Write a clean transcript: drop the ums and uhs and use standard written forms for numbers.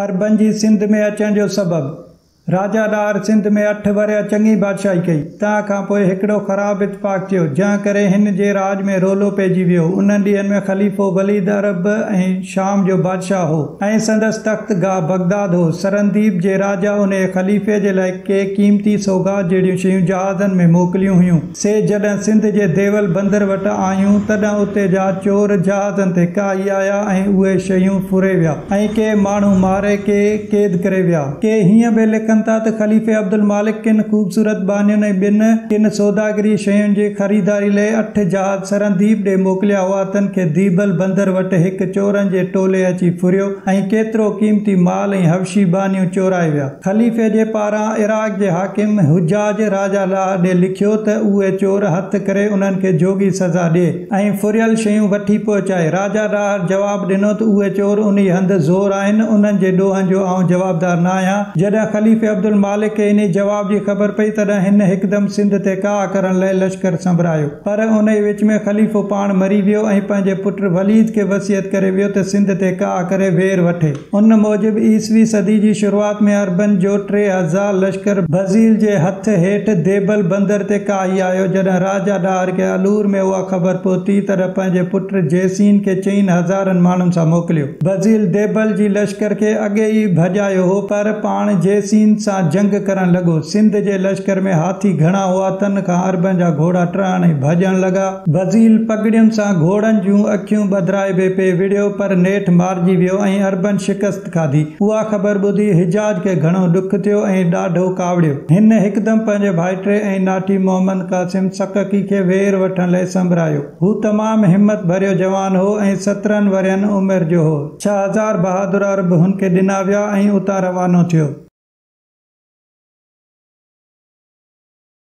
Urban जी सिंध में अचण जो सबब। राजा डार सिंध में 8 वरिया चङी बादशाही कई। तंहिं खां पोइ हिकिड़ो ख़राब इतफ़ाक़ थियो, जंहिं करे हिन जे राज में रोलो पइजी वियो। उन्हनि ॾींहनि में ख़लीफ़ो वलीद अरब ऐं शाम जो बादशाह हो ऐं संदसि तख़्त गाह बगदाद हो। सरनदीब जे राजा उन ख़लीफ़े जे लाइ के क़ीमती सौगात जहिड़ियूं शयूं जहाज़नि में मोकिलियूं हुयूं। से जॾहिं सिंध जे देवल बंदर वटि आयूं, तॾहिं उते जा चोर जहाज़नि ते काई आया ऐं उहे शयूं फुरे विया ऐं के माण्हू मारे के क़ैद करे विया। के हीअं बि लिखनि था त ख़लीफ़े अब्दुल मालिक किन ख़ूबसूरत बानियुनि ऐं ॿिनि किन सौदागरी शयुनि जी ख़रीदारी लाइ 8 जहाज़ सरनदीब ॾे मोकिलिया हुआ। तन खे दीबल बंदर वटि हिकु चोरनि जे टोले अची फुरियो ऐं केतिरो क़ीमती माल ऐं हबशी बानियूं चोराए विया। ख़लीफ़े जे पारां इराक़ जे हाकिम हुजाज राजा लाह ॾे लिखियो त उहे चोर हथ करे उन्हनि खे जोगी सज़ा ॾिए ऐं फुरियल शयूं वठी पहुचाए। राजा डार जवाब ॾिनो त उहे चोर उन हंधि ज़ोर आहिनि, उन्हनि जे ॾोहनि जो आउं जवाबदार न आहियां। जॾहिं ख़लीफ़े अब्दुल मालिक खे इन जवाब जी ख़बर पई, तॾहिं हिन हिकदमि सिंध ते काह करण लाइ लश्कर संभरायो। पर उन विच में ख़लीफ़ो पाण मरी वियो ऐं पंहिंजे पुट वलीद खे वसियत करे वियो त सिंध ते काह करे वेर वठे। उन मूजिबि ईसवी सदी जी शुरूआत में अरबन जो 3000 लश्कर बज़ील जे हथ हेठि देबल बंदर ते काही आयो। जॾहिं राजा डार खे अलूर में उहा ख़बर पहुती, तॾहिं पंहिंजे पुट जैसीन खे 4000 माण्हुनि सां मोकिलियो। बज़ील देबल जी लश्कर खे अॻे ई भॼायो हो, पर पाण जैसीन सां जंग करण लॻो। सिंध जे लश्कर में हाथी घणा हुआ, तन खां अरबन जा घोड़ा टहण ऐं भॼण लॻा। बज़ील पगड़ियुनि सां घोड़नि जूं अखियूं बदिराए पे विड़ियो, पर नेठि मारिजी वियो ऐं अरबन शिकस्त खाधी। उहा ख़बर ॿुधी हिजाज खे घणो दुख थियो ऐं ॾाढो कावड़ियो। हिन हिकदमि पंहिंजे भाइटे ऐं नाठी मोहम्मद क़ासिम सककी खे वेर वठण लाइ संभरायो। हू तमामु हिमत भरियो जवान हो ऐं 17 वरियनि उमिरि जो हो। 6000 बहादुर अरब हुन खे ॾिना विया ऐं उतां रवानो थियो।